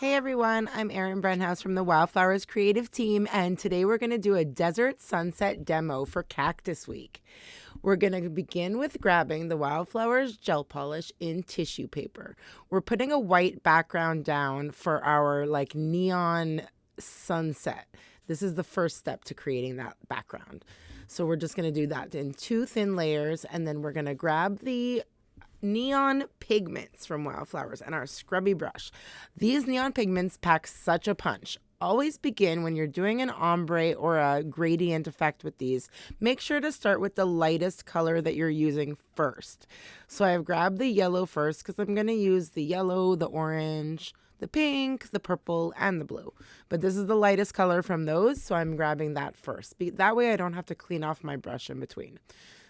Hey everyone, I'm Erin Brenthouse from the Wildflowers Creative Team, and today we're going to do a desert sunset demo for Cactus Week. We're going to begin with grabbing the Wildflowers gel polish in tissue paper. We're putting a white background down for our neon sunset. This is the first step to creating that background. So we're just going to do that in 2 thin layers, and then we're going to grab the neon pigments from Wildflowers and our scrubby brush. These neon pigments pack such a punch. Always begin when you're doing an ombre or a gradient effect with these. Make sure to start with the lightest color that you're using first. So I've grabbed the yellow first because I'm going to use the yellow, the orange, the pink, the purple, and the blue. But this is the lightest color from those, so I'm grabbing that first. That way I don't have to clean off my brush in between.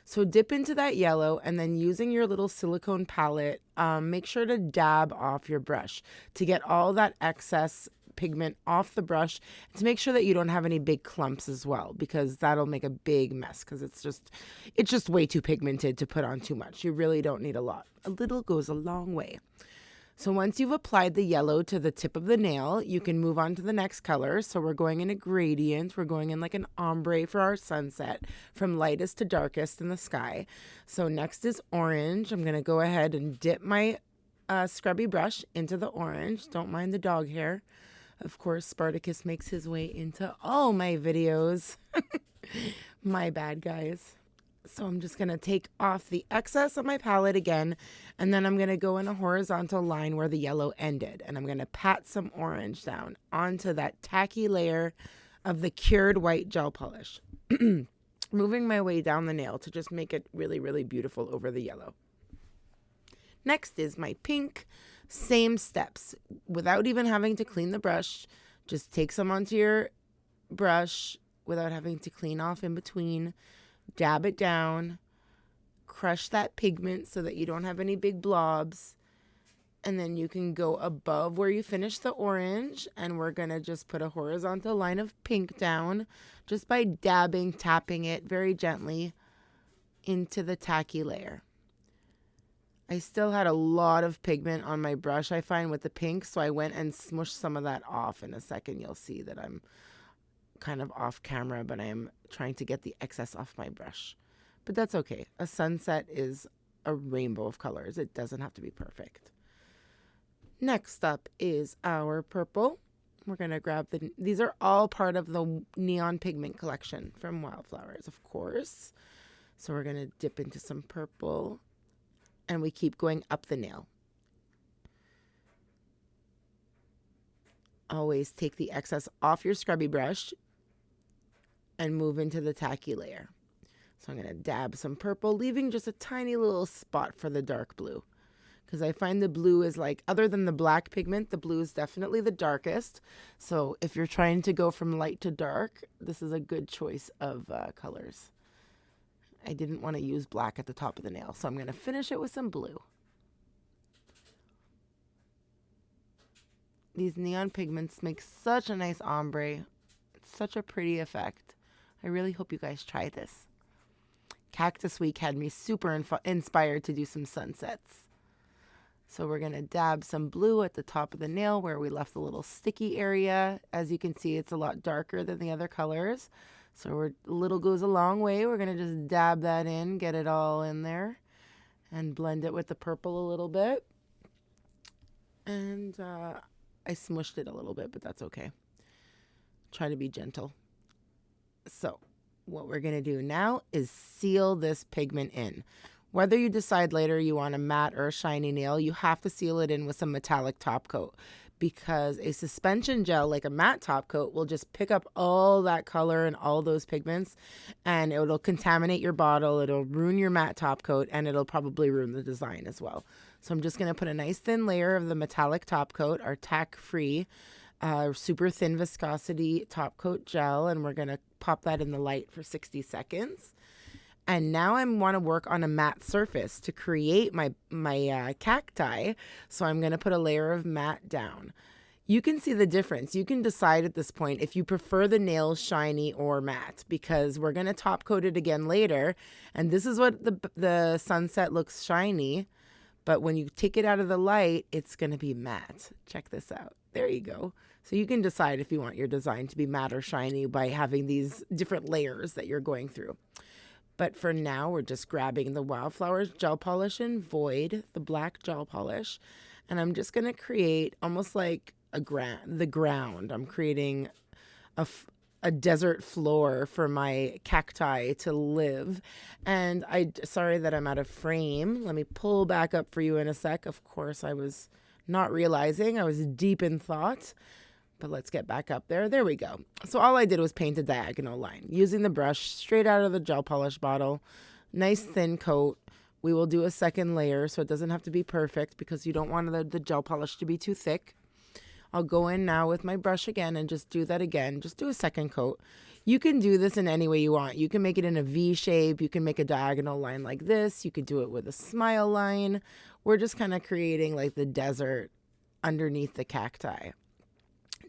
So dip into that yellow, and then using your little silicone palette, make sure to dab off your brush to get all that excess pigment off the brush, to make sure that you don't have any big clumps as well, because that'll make a big mess because it's just way too pigmented to put on too much. You really don't need a lot. A little goes a long way. So once you've applied the yellow to the tip of the nail, you can move on to the next color. So we're going in a gradient. We're going in like an ombre for our sunset, from lightest to darkest in the sky. So next is orange. I'm going to go ahead and dip my scrubby brush into the orange. Don't mind the dog hair. Of course, Spartacus makes his way into all my videos. My bad, guys. So I'm just going to take off the excess of my palette again, and then I'm going to go in a horizontal line where the yellow ended, and I'm going to pat some orange down onto that tacky layer of the cured white gel polish. Moving my way down the nail to just make it really, really beautiful over the yellow. Next is my pink. Same steps. Without even having to clean the brush, just take some onto your brush without having to clean off in between. Dab it down, crush that pigment so that you don't have any big blobs, and then you can go above where you finish the orange, and we're going to just put a horizontal line of pink down just by tapping it very gently into the tacky layer. I still had a lot of pigment on my brush, I find, with the pink, so I went and smushed some of that off. In a second you'll see that I'm kind of off camera, but I am trying to get the excess off my brush. But that's okay. A sunset is a rainbow of colors. It doesn't have to be perfect. Next up is our purple. We're going to grab these are all part of the neon pigment collection from Wildflowers, of course. So we're going to dip into some purple, and we keep going up the nail. Always take the excess off your scrubby brush and move into the tacky layer. So I'm going to dab some purple, leaving just a tiny little spot for the dark blue, because I find the blue is other than the black pigment, the blue is definitely the darkest. So if you're trying to go from light to dark, this is a good choice of colors. I didn't want to use black at the top of the nail, so I'm going to finish it with some blue. These neon pigments make such a nice ombre. It's such a pretty effect. I really hope you guys try this. Cactus Week had me super inspired to do some sunsets. So we're going to dab some blue at the top of the nail where we left the little sticky area. As you can see, it's a lot darker than the other colors. So a little goes a long way. We're going to just dab that in, get it all in there, and blend it with the purple a little bit. And I smushed it a little bit, but that's okay. Try to be gentle. So what we're going to do now is seal this pigment in. Whether you decide later you want a matte or a shiny nail, you have to seal it in with some metallic top coat, because a suspension gel like a matte top coat will just pick up all that color and all those pigments, and it'll contaminate your bottle, it'll ruin your matte top coat, and it'll probably ruin the design as well. So I'm just going to put a nice thin layer of the metallic top coat, our tack-free, super thin viscosity top coat gel, and we're going to pop that in the light for 60 seconds. And now I want to work on a matte surface to create my cacti. So I'm going to put a layer of matte down. You can see the difference. You can decide at this point if you prefer the nails shiny or matte, because we're going to top coat it again later. And this is what the sunset looks shiny. But when you take it out of the light, it's going to be matte. Check this out. There you go. So you can decide if you want your design to be matte or shiny by having these different layers that you're going through. But for now, we're just grabbing the Wildflowers gel polish in Void, the black gel polish, and I'm just going to create almost like the ground. I'm creating a desert floor for my cacti to live. And sorry that I'm out of frame. Let me pull back up for you in a sec. Of course, I was not realizing I was deep in thought. But let's get back up there. There we go. So all I did was paint a diagonal line using the brush straight out of the gel polish bottle. Nice thin coat. We will do a second layer so it doesn't have to be perfect because you don't want the gel polish to be too thick. I'll go in now with my brush again and just do that again. Just do a second coat. You can do this in any way you want. You can make it in a V shape. You can make a diagonal line like this. You could do it with a smile line. We're just kind of creating like the desert underneath the cacti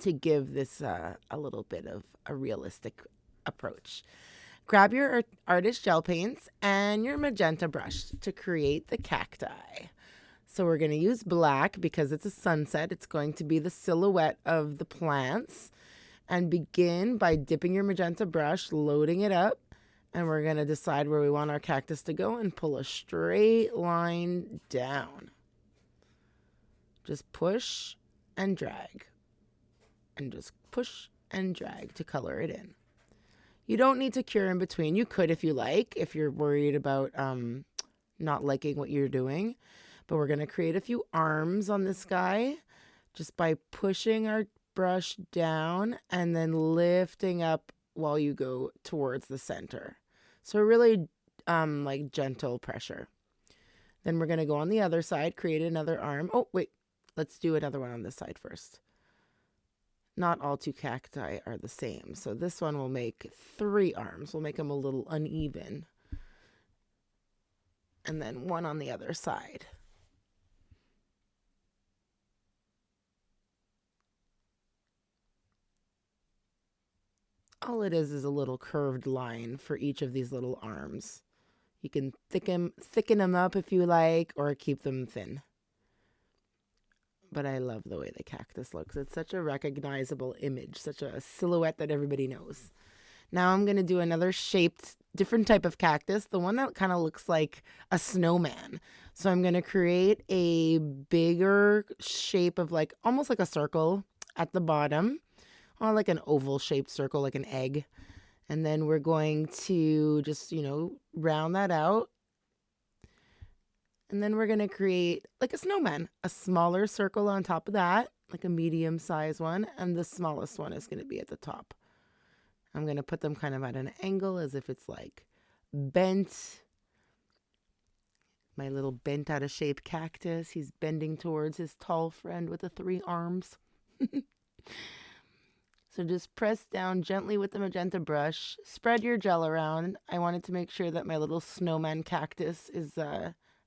to give this a little bit of a realistic approach. Grab your artist gel paints and your magenta brush to create the cacti. So we're going to use black because it's a sunset. It's going to be the silhouette of the plants. And begin by dipping your magenta brush, loading it up, and we're going to decide where we want our cactus to go and pull a straight line down. Just push and drag. And just push and drag to color it in. You don't need to cure in between. You could if you like, if you're worried about not liking what you're doing. But we're going to create a few arms on this guy just by pushing our brush down and then lifting up while you go towards the center. So really like gentle pressure. Then we're going to go on the other side, create another arm. Oh, wait, let's do another one on this side first. Not all two cacti are the same. So this one will make 3 arms. We'll make them a little uneven. And then one on the other side. All it is a little curved line for each of these little arms. You can thicken them up if you like, or keep them thin. But I love the way the cactus looks. It's such a recognizable image, such a silhouette that everybody knows. Now I'm going to do another shaped, different type of cactus, the one that kind of looks like a snowman. So I'm going to create a bigger shape of like almost like a circle at the bottom, or like an oval shaped circle, like an egg. And then we're going to just, round that out. And then we're going to create like a snowman, a smaller circle on top of that, like a medium-sized one. And the smallest one is going to be at the top. I'm going to put them kind of at an angle as if it's like bent. My little bent out of shape cactus. He's bending towards his tall friend with the 3 arms. So just press down gently with the magenta brush. Spread your gel around. I wanted to make sure that my little snowman cactus is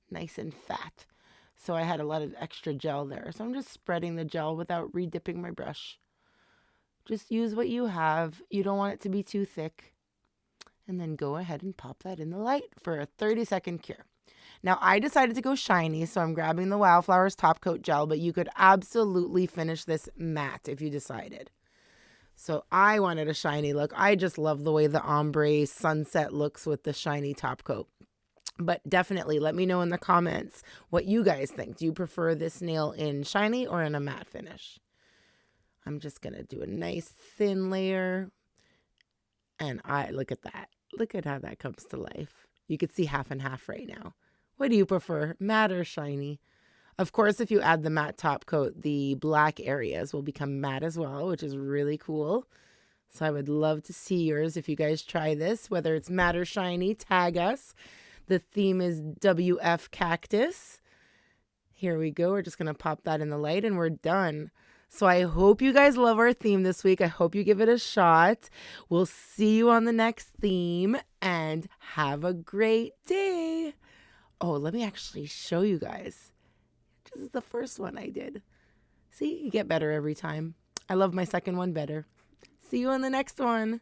nice and fat. So I had a lot of extra gel there. So I'm just spreading the gel without re-dipping my brush. Just use what you have. You don't want it to be too thick. And then go ahead and pop that in the light for a 30-second cure. Now I decided to go shiny, so I'm grabbing the Wildflowers top coat gel, but you could absolutely finish this matte if you decided. So I wanted a shiny look. I just love the way the ombre sunset looks with the shiny top coat. But definitely let me know in the comments what you guys think. Do you prefer this nail in shiny or in a matte finish? I'm just going to do a nice thin layer. And look at that. Look at how that comes to life. You could see half and half right now. What do you prefer, matte or shiny? Of course, if you add the matte top coat, the black areas will become matte as well, which is really cool. So I would love to see yours if you guys try this, whether it's matte or shiny, tag us. The theme is WF Cactus. Here we go. We're just going to pop that in the light and we're done. So I hope you guys love our theme this week. I hope you give it a shot. We'll see you on the next theme and have a great day. Oh, let me actually show you guys. This is the first one I did. See, you get better every time. I love my second one better. See you on the next one.